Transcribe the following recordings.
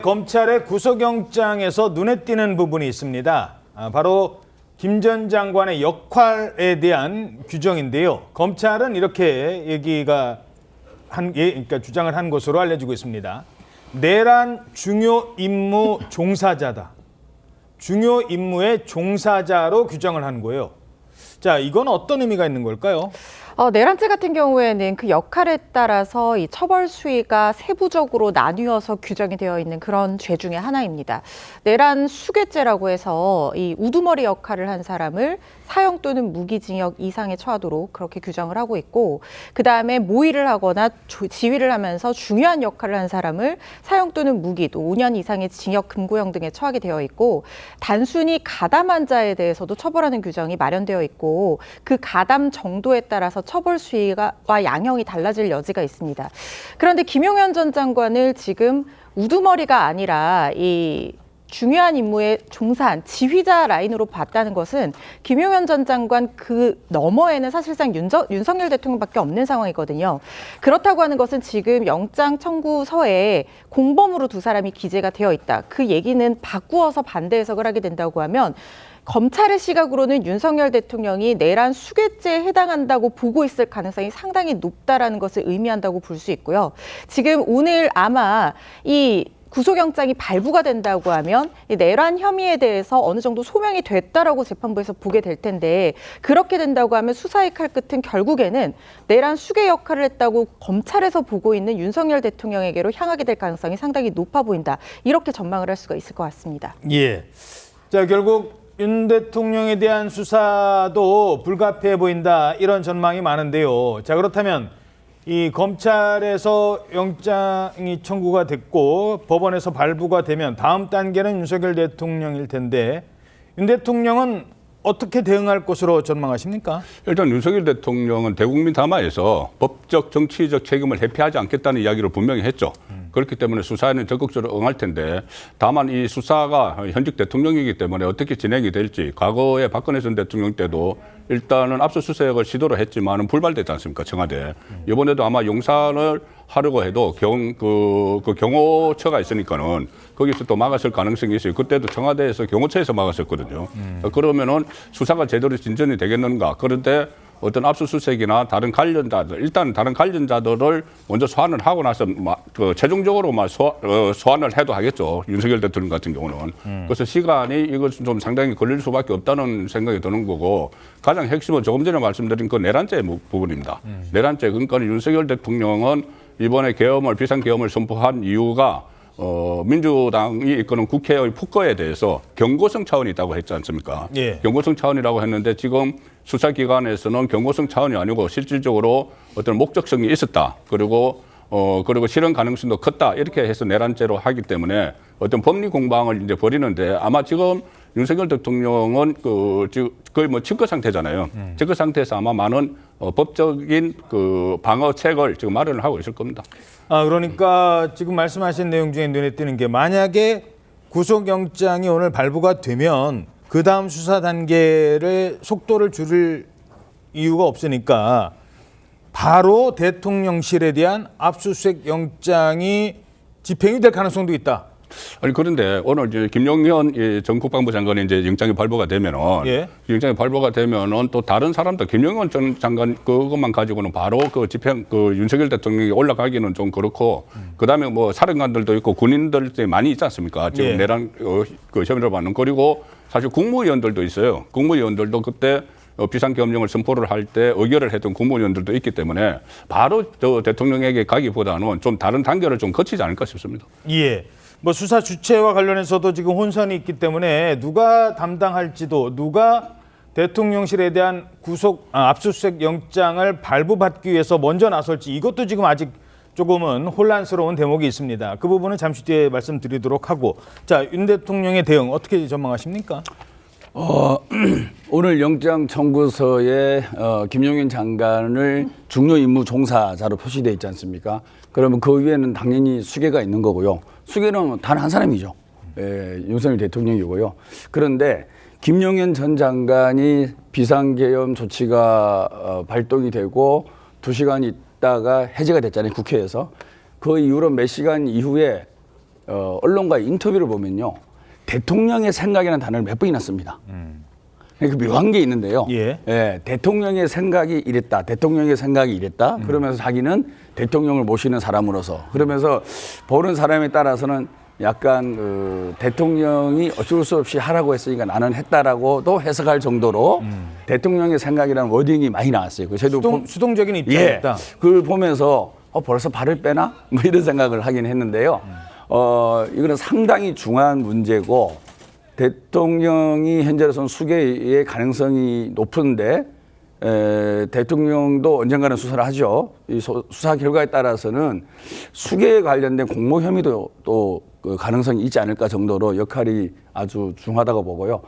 검찰의 구속영장에서 눈에 띄는 부분이 있습니다. 바로 김 전 장관의 역할에 대한 규정인데요. 검찰은 이렇게 그러니까 주장을 한 것으로 알려지고 있습니다. 내란 중요 임무 종사자다. 중요 임무의 종사자로 규정을 한 거예요. 자, 이건 어떤 의미가 있는 걸까요? 내란죄 같은 경우에는 그 역할에 따라서 이 처벌 수위가 세부적으로 나뉘어서 규정이 되어 있는 그런 죄 중에 하나입니다. 내란 수괴죄라고 해서 이 우두머리 역할을 한 사람을 사형 또는 무기징역 이상에 처하도록 그렇게 규정을 하고 있고, 그 다음에 모의를 하거나 지휘를 하면서 중요한 역할을 한 사람을 사형 또는 무기 또 5년 이상의 징역 금고형 등에 처하게 되어 있고, 단순히 가담한 자에 대해서도 처벌하는 규정이 마련되어 있고, 그 가담 정도에 따라서 처벌 수위와 양형이 달라질 여지가 있습니다. 그런데 김용현 전 장관을 지금 우두머리가 아니라 이 중요한 임무에 종사한 지휘자 라인으로 봤다는 것은 김용현 전 장관 그 너머에는 사실상 윤석열 대통령밖에 없는 상황이거든요. 그렇다고 하는 것은 지금 영장 청구서에 공범으로 두 사람이 기재가 되어 있다. 그 얘기는 바꾸어서 반대 해석을 하게 된다고 하면 검찰의 시각으로는 윤석열 대통령이 내란 수괴죄에 해당한다고 보고 있을 가능성이 상당히 높다라는 것을 의미한다고 볼 수 있고요. 지금 오늘 아마 이 구속영장이 발부가 된다고 하면 이 내란 혐의에 대해서 어느 정도 소명이 됐다라고 재판부에서 보게 될 텐데, 그렇게 된다고 하면 수사의 칼끝은 결국에는 내란 수괴 역할을 했다고 검찰에서 보고 있는 윤석열 대통령에게로 향하게 될 가능성이 상당히 높아 보인다. 이렇게 전망을 할 수가 있을 것 같습니다. 예. 자, 결국 윤 대통령에 대한 수사도 불가피해 보인다, 이런 전망이 많은데요. 자, 그렇다면 이 검찰에서 영장이 청구가 됐고 법원에서 발부가 되면 다음 단계는 윤석열 대통령일 텐데, 윤 대통령은 어떻게 대응할 것으로 전망하십니까? 일단 윤석열 대통령은 대국민 담화에서 법적 정치적 책임을 회피하지 않겠다는 이야기를 분명히 했죠. 그렇기 때문에 수사에는 적극적으로 응할 텐데, 다만 이 수사가 현직 대통령이기 때문에 어떻게 진행이 될지, 과거에 박근혜 전 대통령 때도 일단은 압수수색을 시도를 했지만은 불발됐지 않습니까, 청와대. 이번에도 아마 용산을 하려고 해도 경호처가 있으니까는 거기서 또 막았을 가능성이 있어요. 그때도 청와대에서 경호처에서 막았었거든요. 그러면은 수사가 제대로 진전이 되겠는가. 그런데 어떤 압수수색이나 다른 관련자들, 일단 다른 관련자들을 먼저 소환을 하고 나서 최종적으로 소환을 해도 하겠죠. 윤석열 대통령 같은 경우는. 그래서 시간이 이것은 좀 상당히 걸릴 수밖에 없다는 생각이 드는 거고, 가장 핵심은 조금 전에 말씀드린 그 내란죄 부분입니다. 내란죄, 그러니까 윤석열 대통령은 이번에 비상계엄을 선포한 이유가 민주당이 이끄는 국회의 폭거에 대해서 경고성 차원이 있다고 했지 않습니까? 예. 경고성 차원이라고 했는데, 지금 수사기관에서는 경고성 차원이 아니고 실질적으로 어떤 목적성이 있었다. 그리고 실현 가능성도 컸다. 이렇게 해서 내란죄로 하기 때문에 어떤 법리 공방을 이제 벌이는데, 아마 지금 윤석열 대통령은 거의 증거 상태잖아요. 증거 상태에서 아마 많은 법적인 방어책을 지금 마련을 하고 있을 겁니다. 그러니까 지금 말씀하신 내용 중에 눈에 띄는 게, 만약에 구속영장이 오늘 발부가 되면 그 다음 수사 단계를 속도를 줄일 이유가 없으니까 바로 대통령실에 대한 압수수색 영장이 집행이 될 가능성도 있다. 아니, 그런데 오늘 이제 김용현 전 국방부 장관이 이제 영장이 발부가 되면은, 영장이 발부가 되면은 또 다른 사람들, 김용현 전 장관 그것만 가지고는 바로 윤석열 대통령이 올라가기는 좀 그렇고, 그다음에 뭐 사령관들도 있고 군인들 많이 있지 않습니까? 지금 내란 혐의를 받는. 그리고 사실 국무위원들도 있어요. 국무위원들도 그때 비상계엄령을 선포를 할 때 의결을 했던 국무위원들도 있기 때문에 바로 대통령에게 가기보다는 좀 다른 단계를 좀 거치지 않을까 싶습니다. 예. 뭐 수사 주체와 관련해서도 지금 혼선이 있기 때문에 누가 담당할지도, 누가 대통령실에 대한 압수수색 영장을 발부받기 위해서 먼저 나설지, 이것도 지금 아직 조금은 혼란스러운 대목이 있습니다. 그 부분은 잠시 뒤에 말씀드리도록 하고, 자, 윤 대통령의 대응 어떻게 전망하십니까? 오늘 영장 청구서에 김용현 장관을 중요 임무 종사자로 표시되어 있지 않습니까? 그러면 그 위에는 당연히 수괴가 있는 거고요. 수괴는 단 한 사람이죠. 윤석열 대통령이고요. 그런데 김용현 전 장관이 비상계엄 조치가 발동이 되고 2시간 있다가 해제가 됐잖아요, 국회에서. 그 이후로 몇 시간 이후에 언론과의 인터뷰를 보면요. 대통령의 생각이라는 단어를 몇 번이나 씁니다. 그 묘한 게 있는데요. 예. 대통령의 생각이 이랬다. 대통령의 생각이 이랬다. 그러면서 자기는 대통령을 모시는 사람으로서 그러면서 보는 사람에 따라서는 약간 대통령이 어쩔 수 없이 하라고 했으니까 나는 했다라고도 해석할 정도로 대통령의 생각이라는 워딩이 많이 나왔어요. 저도 수동적인 입장이었다. 그걸 보면서 벌써 발을 빼나? 뭐 이런 생각을 하긴 했는데요. 이거는 상당히 중요한 문제고 대통령이 현재로서는 수계의 가능성이 높은데 대통령도 언젠가는 수사를 하죠. 이 수사 결과에 따라서는 수계에 관련된 공모 혐의도 또 그 가능성이 있지 않을까 정도로 역할이 아주 중하다고 보고요.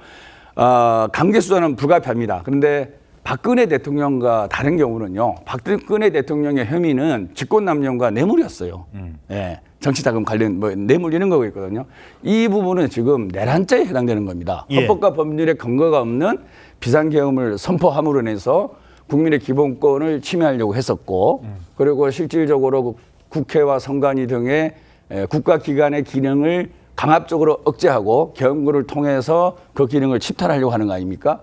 강제 수사는 불가피합니다. 그런데 박근혜 대통령과 다른 경우는요. 박근혜 대통령의 혐의는 직권남용과 뇌물이었어요. 예, 정치자금 관련 뭐 뇌물 이런 거가 있거든요. 이 부분은 지금 내란죄에 해당되는 겁니다. 예. 헌법과 법률에 근거가 없는 비상계엄을 선포함으로 인해서 국민의 기본권을 침해하려고 했었고 그리고 실질적으로 국회와 선관위 등의 국가기관의 기능을 강압적으로 억제하고 계엄군을 통해서 그 기능을 침탈하려고 하는 거 아닙니까?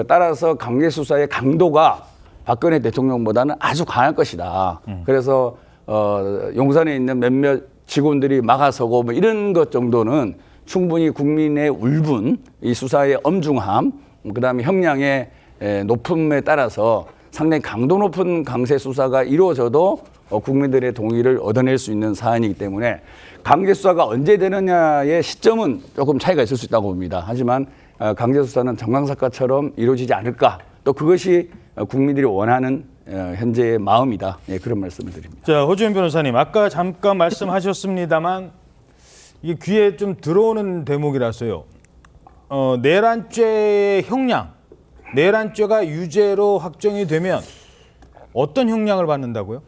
따라서 강제수사의 강도가 박근혜 대통령보다는 아주 강할 것이다. 그래서 용산에 있는 몇몇 직원들이 막아서고 뭐 이런 것 정도는 충분히 국민의 울분, 이 수사의 엄중함, 그다음에 형량의 높음에 따라서 상당히 강도 높은 강제 수사가 이루어져도 국민들의 동의를 얻어낼 수 있는 사안이기 때문에 강제 수사가 언제 되느냐의 시점은 조금 차이가 있을 수 있다고 봅니다. 하지만 강제 수사는 정강사과처럼 이루어지지 않을까. 또 그것이 국민들이 원하는 현재의 마음이다. 예, 그런 말씀을 드립니다. 자, 허주현 변호사님, 아까 잠깐 말씀하셨습니다만 이게 귀에 좀 들어오는 대목이라서요. 내란죄의 형량, 내란죄가 유죄로 확정이 되면 어떤 형량을 받는다고요?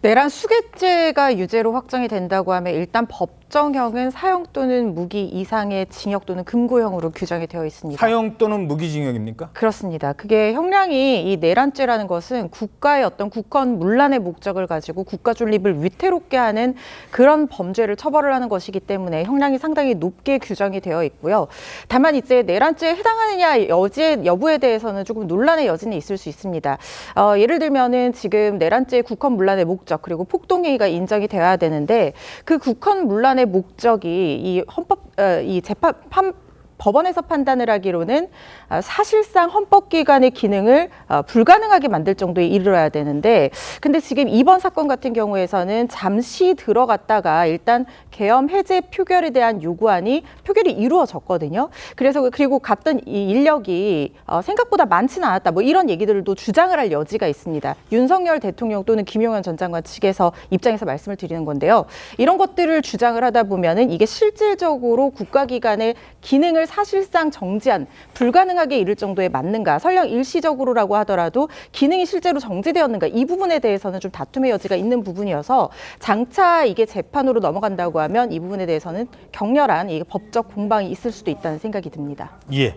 내란 수괴죄가 유죄로 확정이 된다고 하면 일단 법정형은 사형 또는 무기 이상의 징역 또는 금고형으로 규정이 되어 있습니다. 사형 또는 무기징역입니까? 그렇습니다. 그게 형량이 이 내란죄라는 것은 국가의 어떤 국헌 문란의 목적을 가지고 국가 존립을 위태롭게 하는 그런 범죄를 처벌을 하는 것이기 때문에 형량이 상당히 높게 규정이 되어 있고요. 다만 이제 내란죄에 해당하느냐 여부에 대해서는 조금 논란의 여지는 있을 수 있습니다. 예를 들면은 지금 내란죄의 국헌 문란의 목적 그리고 폭동행위가 인정이 되어야 되는데 그 국헌 문란의 목적이 이 법원에서 판단을 하기로는 사실상 헌법기관의 기능을 불가능하게 만들 정도에 이르러야 되는데 근데 지금 이번 사건 같은 경우에서는 잠시 들어갔다가 일단 계엄 해제 표결에 대한 요구안이 표결이 이루어졌거든요. 그리고 갔던 이 인력이 생각보다 많지는 않았다. 뭐 이런 얘기들도 주장을 할 여지가 있습니다. 윤석열 대통령 또는 김용현 전 장관 측에서 입장에서 말씀을 드리는 건데요. 이런 것들을 주장을 하다 보면은 이게 실질적으로 국가기관의 기능을 사실상 정지한 불가능하게 이를 정도에 맞는가 설령 일시적으로라고 하더라도 기능이 실제로 정지되었는가 이 부분에 대해서는 좀 다툼의 여지가 있는 부분이어서 장차 이게 재판으로 넘어간다고 하면 이 부분에 대해서는 격렬한 이 법적 공방이 있을 수도 있다는 생각이 듭니다. 예.